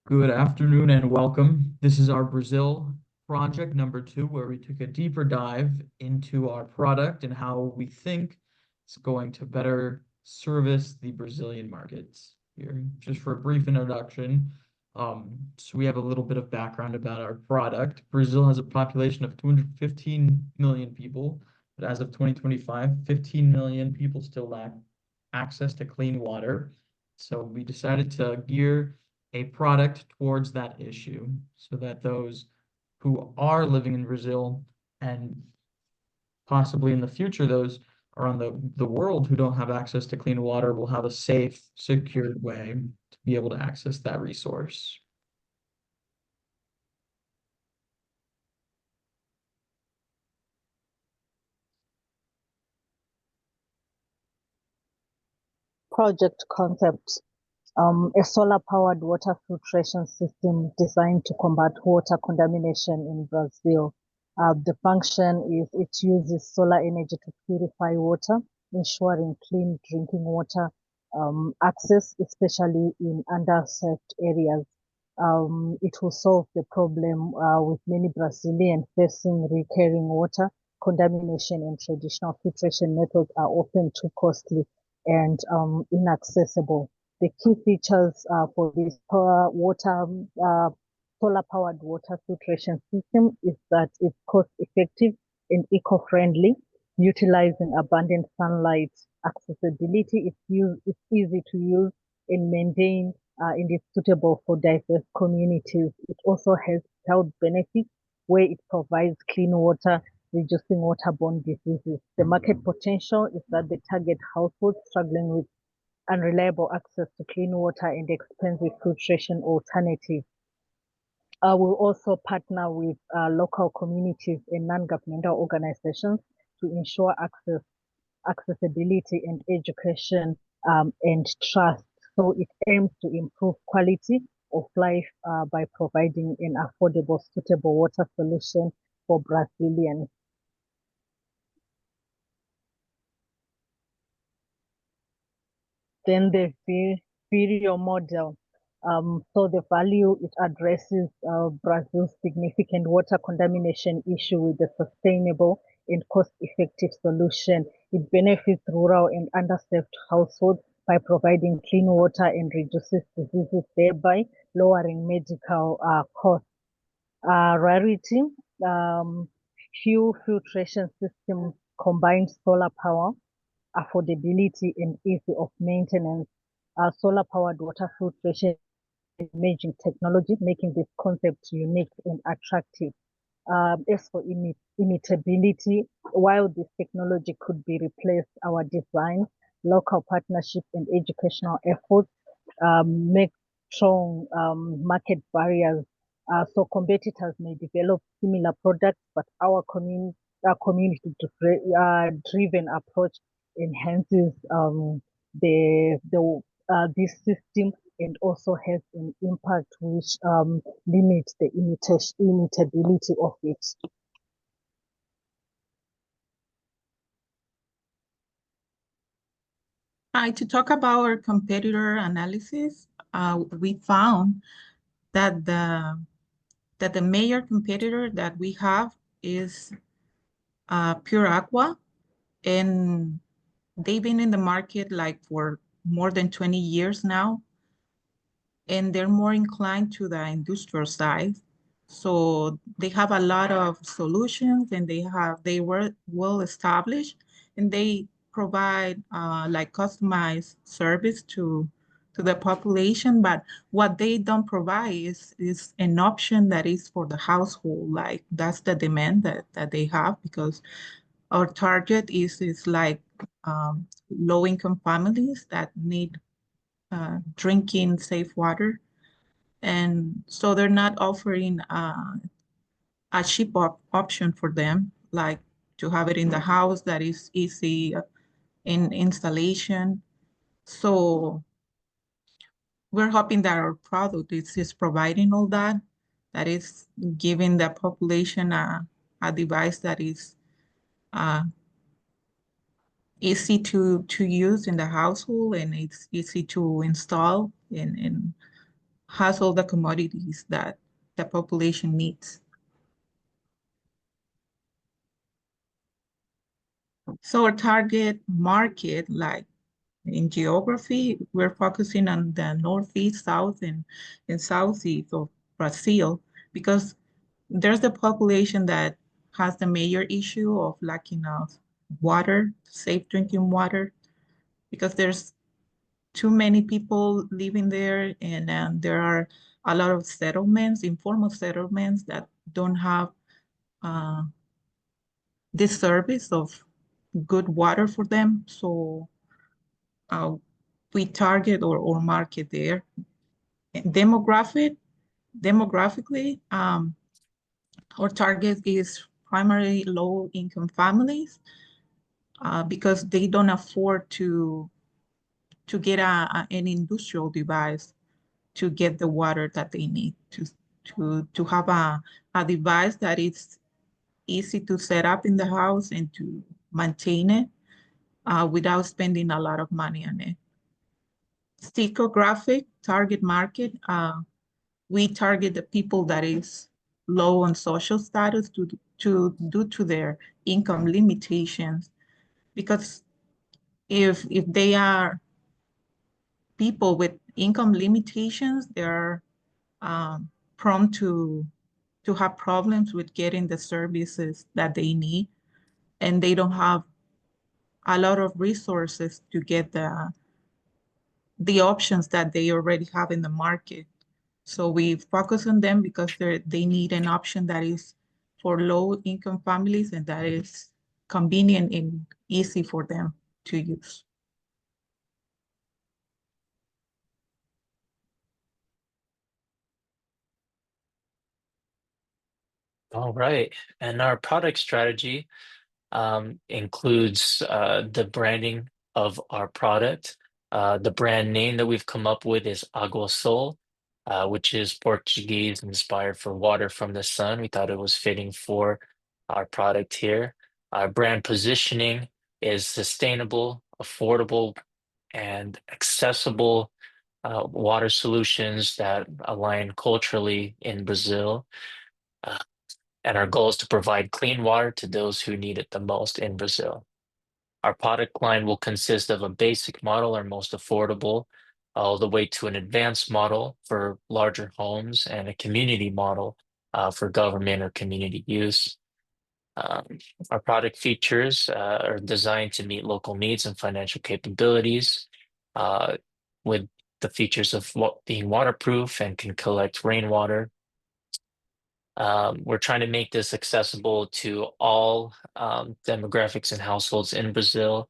Good afternoon and welcome. This is our Brazil project number 2, where we took a deeper dive into our product and how we think it's going to better service the Brazilian markets. Here, just for a brief introduction, so we have a little bit of background about our product. Brazil has a population of 215 million people, but as of 2025, 15 million people still lack access to clean water. So we decided to gear a product towards that issue so that those who are living in Brazil and possibly in the future, those around the world who don't have access to clean water will have a safe, secured way to be able to access that resource. Project concept, a solar-powered water filtration system designed to combat water contamination in Brazil. The function is it uses solar energy to purify water, ensuring clean drinking water access, especially in underserved areas. It will solve the problem with many Brazilians facing recurring water contamination, and traditional filtration methods are often too costly and inaccessible. The key features for this solar-powered water filtration system is that it's cost-effective and eco-friendly, utilizing abundant sunlight. Accessibility it's easy to use and maintain, and is suitable for diverse communities. It also has health benefits where it provides clean water, reducing waterborne diseases. The market potential is that the target households struggling with unreliable access to clean water and expensive filtration alternatives. We'll also partner with local communities and non-governmental organizations to ensure accessibility and education and trust. So it aims to improve quality of life by providing an affordable, suitable water solution for Brazilians. Then the video model. So the value it addresses Brazil's significant water contamination issue with a sustainable and cost-effective solution. It benefits rural and underserved households by providing clean water and reduces diseases, thereby lowering medical costs. Rarity, fuel filtration system combines solar power, affordability, and ease of maintenance. Solar-powered water filtration emerging technology, making this concept unique and attractive. As for imitability, while this technology could be replaced, our design, local partnerships, and educational efforts make strong market barriers. So competitors may develop similar products, but our community-driven approach enhances this system and also has an impact which limits the imitability of it. Hi, to talk about our competitor analysis, we found that the major competitor that we have is Pure Aqua, and they've been in the market like for more than 20 years now, and they're more inclined to the industrial side. So they have a lot of solutions, and they were well established, and they provide like customized service to the population. But what they don't provide is an option that is for the household. Like that's the demand that they have, because our target is like low-income families that need drinking safe water. And so they're not offering a cheap option for them, like to have it in the house that is easy in installation. So we're hoping that our product is providing all that is giving the population a device that is uh, easy to use in the household, and it's easy to install and has all the commodities that the population needs. So our target market, like in geography, we're focusing on the northeast, south, and southeast of Brazil, because there's the population that has the major issue of lacking of water, safe drinking water, because there's too many people living there, and there are a lot of settlements, informal settlements, that don't have uh, this service of good water for them. So we target or market there. And demographically, our target is primarily low-income families because they don't afford to get an industrial device to get the water that they need to have a device that is easy to set up in the house and to maintain it without spending a lot of money on it. Psychographic target market, we target the people that is low on social status due to their income limitations, because if they are people with income limitations, they're prone to have problems with getting the services that they need, and they don't have a lot of resources to get the options that they already have in the market. So we focus on them because they need an option that is for low-income families and that is convenient and easy for them to use. All right. And our product strategy includes the branding of our product. The brand name that we've come up with is Agua Sol, which is Portuguese inspired for water from the sun. We thought it was fitting for our product here. Our brand positioning is sustainable, affordable, and accessible water solutions that align culturally in Brazil. And our goal is to provide clean water to those who need it the most in Brazil. Our product line will consist of a basic model, our most affordable, all the way to an advanced model for larger homes and a community model for government or community use. Our product features are designed to meet local needs and financial capabilities with the features of being waterproof and can collect rainwater. We're trying to make this accessible to all demographics and households in Brazil.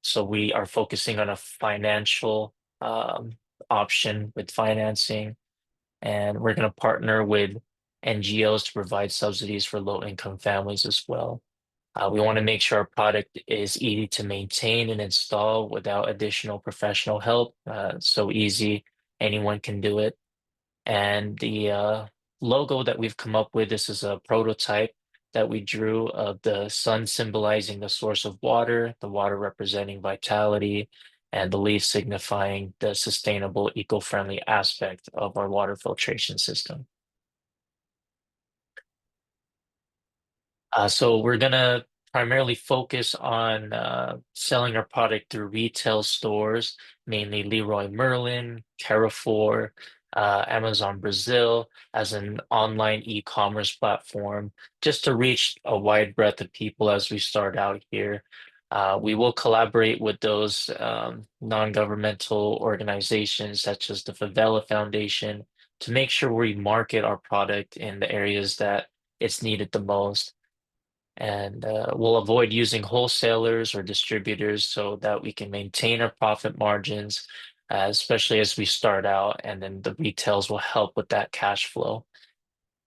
So we are focusing on a financial option with financing, and we're going to partner with NGOs to provide subsidies for low-income families as well. We want to make sure our product is easy to maintain and install without additional professional help. So easy, anyone can do it. And the logo that we've come up with, this is a prototype that we drew of the sun symbolizing the source of water, the water representing vitality, and the leaf signifying the sustainable, eco-friendly aspect of our water filtration system. So we're gonna primarily focus on selling our product through retail stores, mainly Leroy Merlin, Carrefour, Amazon Brazil, as an online e-commerce platform, just to reach a wide breadth of people as we start out here. We will collaborate with those non-governmental organizations such as the Favela Foundation to make sure we market our product in the areas that it's needed the most. And we'll avoid using wholesalers or distributors so that we can maintain our profit margins, especially as we start out, and then the retails will help with that cash flow.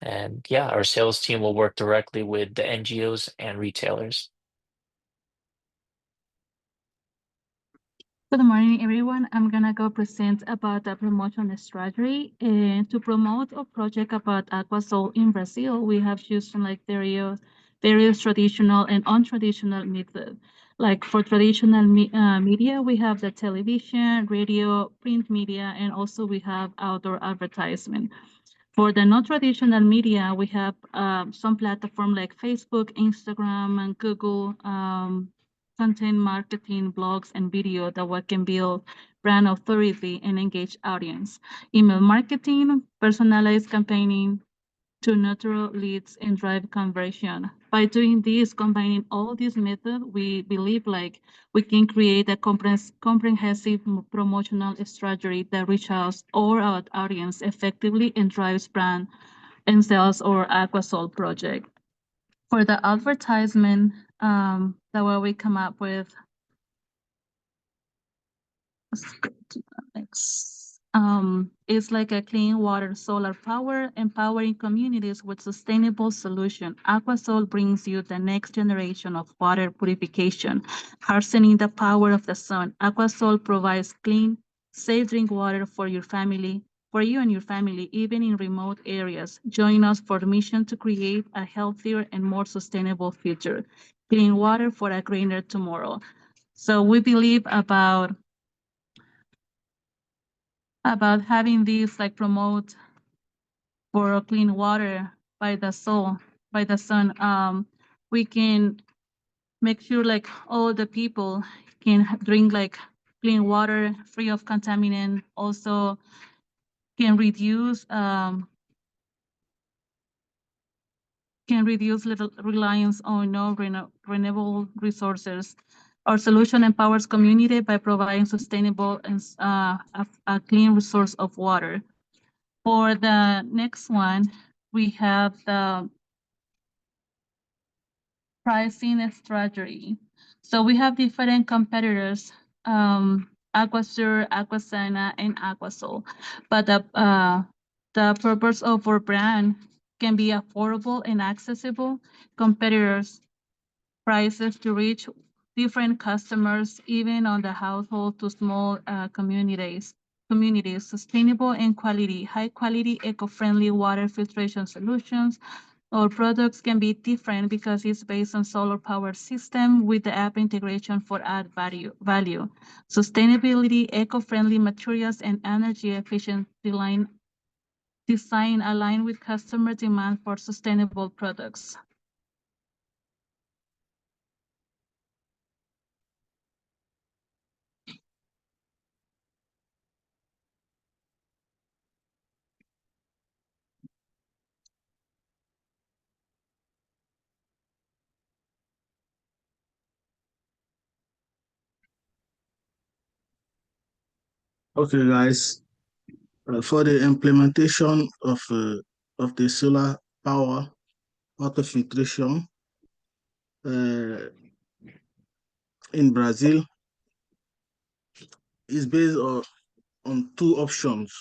And yeah, our sales team will work directly with the NGOs and retailers. Good morning, everyone. I'm gonna go present about the promotion strategy. And to promote a project about Agua Sol in Brazil, we have used like various traditional and untraditional methods. Like for traditional media, we have the television, radio, print media, and also we have outdoor advertisement. For the non-traditional media, we have some platform like Facebook, Instagram, and Google, content marketing, blogs, and video that we can build brand authority and engage audience. Email marketing, personalized campaigning to nurture leads and drive conversion. By doing this, combining all these methods, we believe like we can create a comprehensive promotional strategy that reaches all our audience effectively and drives brand and sales or Aquasol project. For the advertisement, that way we come up with. Let's go to the next. It's like a clean water, solar power, empowering communities with sustainable solution. Aquasol brings you the next generation of water purification, harnessing the power of the sun. Aquasol provides clean, safe drinking water for your family, for you and your family, even in remote areas. Join us for the mission to create a healthier and more sustainable future. Clean water for a greener tomorrow. So we believe about having these like promote for clean water by the soul, by the sun. We can make sure like all the people can drink like clean water free of contaminant. Also can reduce little reliance on renewable resources. Our solution empowers community by providing sustainable and a clean resource of water. For the next one, we have the pricing strategy. So we have different competitors, Aquasur, Aquasana, and Aquasol. But the purpose of our brand can be affordable and accessible. Competitors' prices to reach different customers, even on the household to small communities, sustainable and quality, high quality, eco-friendly water filtration solutions. Our products can be different because it's based on solar power system with the app integration for add value. Sustainability, eco-friendly materials, and energy efficient design align with customer demand for sustainable products. Okay, guys, for the implementation of the solar power water filtration in Brazil is based on two options: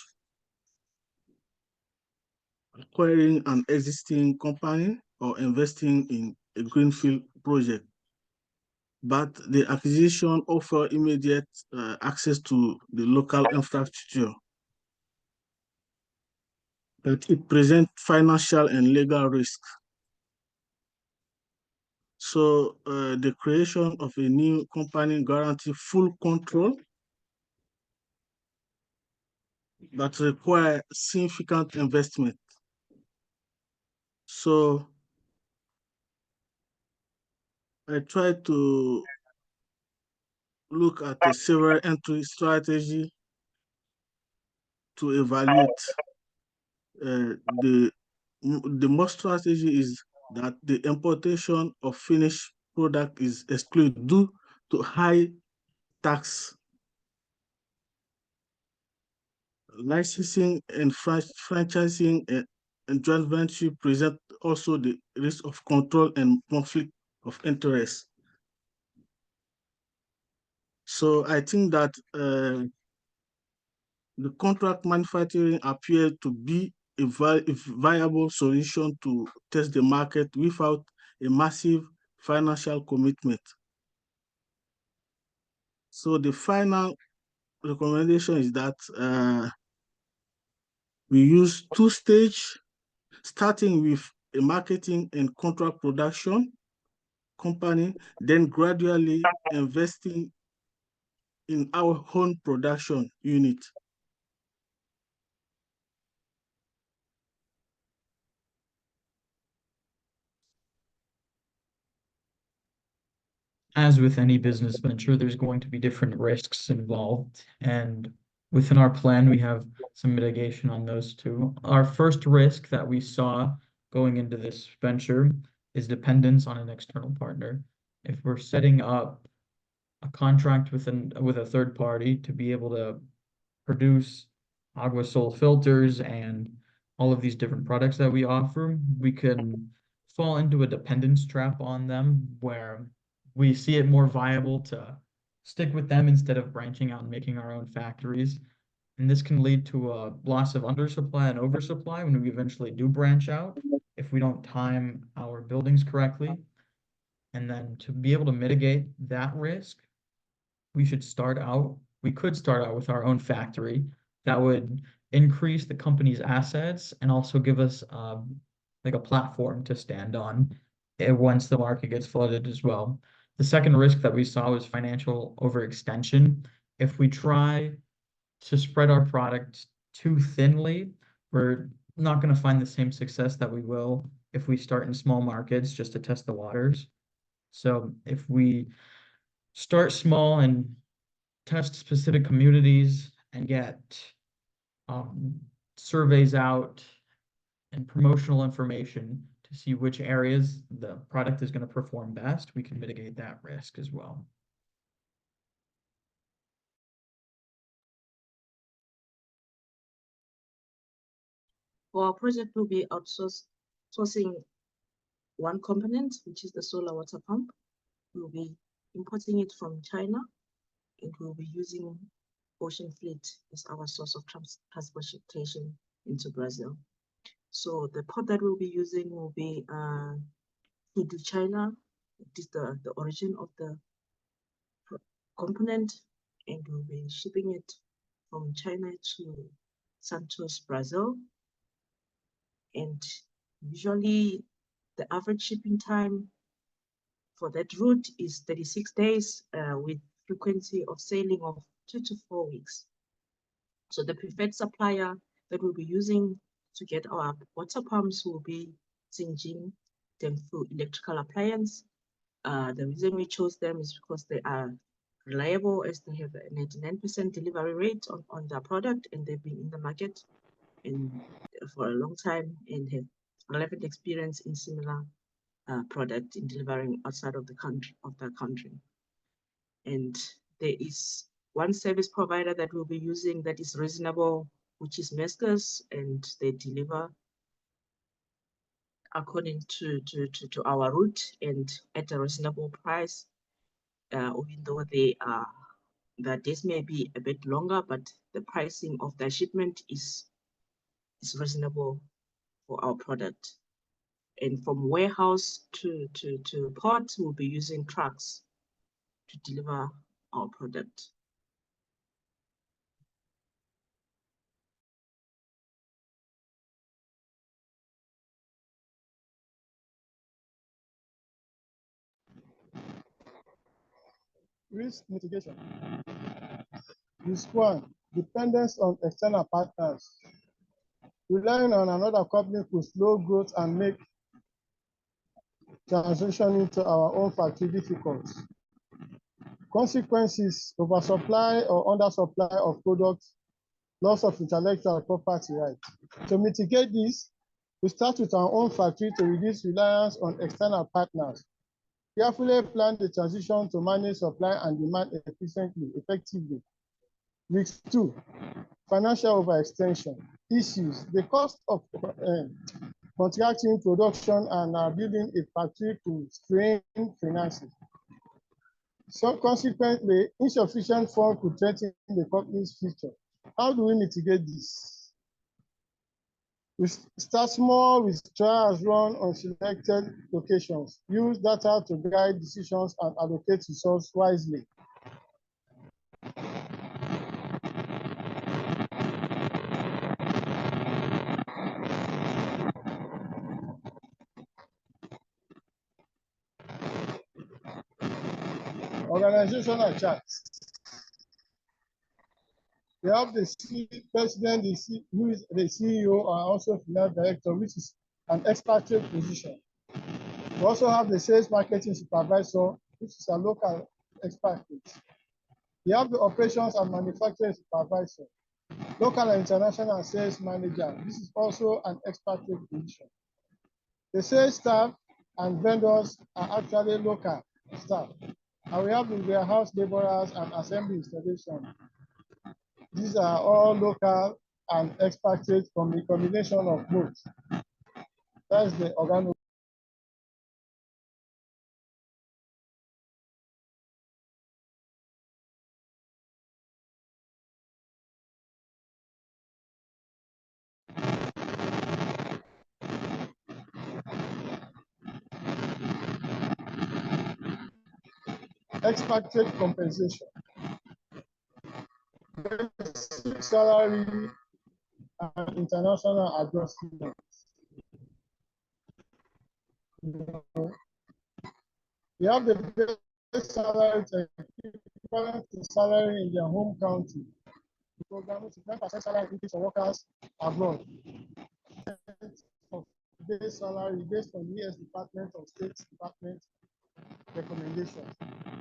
acquiring an existing company or investing in a greenfield project. But the acquisition offers immediate access to the local infrastructure. But it presents financial and legal risks. So the creation of a new company guarantees full control, but requires significant investment. So I try to look at the several entry strategy to evaluate. The most strategy is that the importation of finished product is excluded due to high tax. Licensing and franchising and joint venture present also the risk of control and conflict of interest. So I think that the contract manufacturing appears to be a viable solution to test the market without a massive financial commitment. So the final recommendation is that we use two stages, starting with a marketing and contract production, company, then gradually investing in our own production unit. As with any business venture, there's going to be different risks involved. And within our plan, we have some mitigation on those too. Our first risk that we saw going into this venture is dependence on an external partner. If we're setting up a contract with a third party to be able to produce Aguasol filters and all of these different products that we offer, we can fall into a dependence trap on them where we see it more viable to stick with them instead of branching out and making our own factories. And this can lead to a loss of undersupply and oversupply when we eventually do branch out if we don't time our buildings correctly. And then to be able to mitigate that risk, we could start out with our own factory that would increase the company's assets and also give us like a platform to stand on once the market gets flooded as well. The second risk that we saw was financial overextension. If we try to spread our product too thinly, we're not going to find the same success that we will if we start in small markets just to test the waters. So if we start small and test specific communities and get surveys out and promotional information to see which areas the product is going to perform best, we can mitigate that risk as well. For our project, we'll be sourcing one component, which is the solar water pump. We'll be importing it from China, and we'll be using Ocean Fleet as our source of transportation into Brazil. So the port that we'll be using will be to China. It is the origin of the component, and we'll be shipping it from China to Santos, Brazil. And usually the average shipping time for that route is 36 days with frequency of sailing of 2 to 4 weeks. So the preferred supplier that we'll be using to get our water pumps will be Xinjing Dengfu Electrical Appliance. The reason we chose them is because they are reliable, as they have a 99% delivery rate on their product, and they've been in the market for a long time and have relevant experience in similar product in delivering outside of the country. And there is one service provider that we'll be using that is reasonable, which is Mescas, and they deliver according to our route and at a reasonable price, even though the days may be a bit longer, but the pricing of the shipment is reasonable for our product. And from warehouse to port, we'll be using trucks to deliver our product. Risk mitigation. Risk one, dependence on external partners. Relying on another company could slow growth and make transition into our own factory difficult. Consequences, oversupply or undersupply of products, loss of intellectual property rights. To mitigate this, we start with our own factory to reduce reliance on external partners. Carefully plan the transition to manage supply and demand effectively. Risk two, financial overextension issues. The cost of contracting production and building a factory to strain finances. So consequently, insufficient funds could threaten the company's future. How do we mitigate this? We start small with trials run on selected locations. Use data to guide decisions and allocate resources wisely. Organizational charts. We have the president, who is the CEO and also finance director, which is an expatriate position. We also have the sales marketing supervisor, which is a local expatriate. We have the operations and manufacturing supervisor, local and international sales manager. This is also an expatriate position. The sales staff and vendors are actually local staff. And we have the warehouse laborers and assembly installation. These are all local and expatriate from the combination of both. That's the organo. Expatriate compensation. Salary and international adjustments. We have the base salary equivalent to salary in their home county. The program is 10% salary increase for workers abroad. Of base salary based on U.S. Department of State Department recommendations.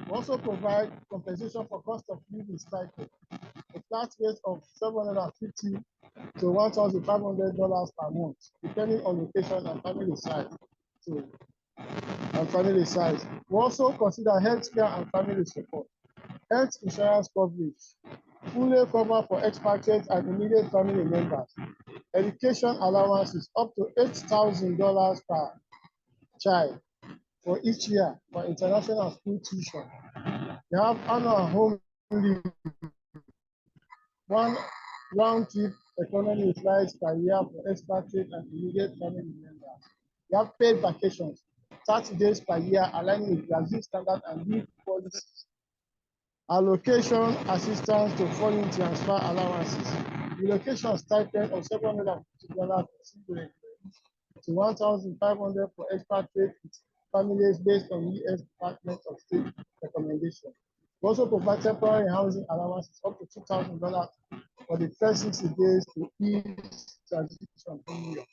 We also provide compensation for cost of living stipend, a flat rate of $750 to $1,500 per month, depending on location and family size. We also consider healthcare and family support, health insurance coverage, fully cover for expatriates and immediate family members, education allowances up to $8,000 per child for each year for international school tuition. They have annual home leave, one round-trip economy flights per year for expatriate and immediate family members. They have paid vacations, 30 days per year, aligning with Brazil standard and leave policies. Allocation assistance to foreign transfer allowances. Relocation stipend of $750 to $1,500 for expatriate families based on U.S. Department of State recommendation. We also provide temporary housing allowances up to $2,000 for the first 60 days to ease transition from New York.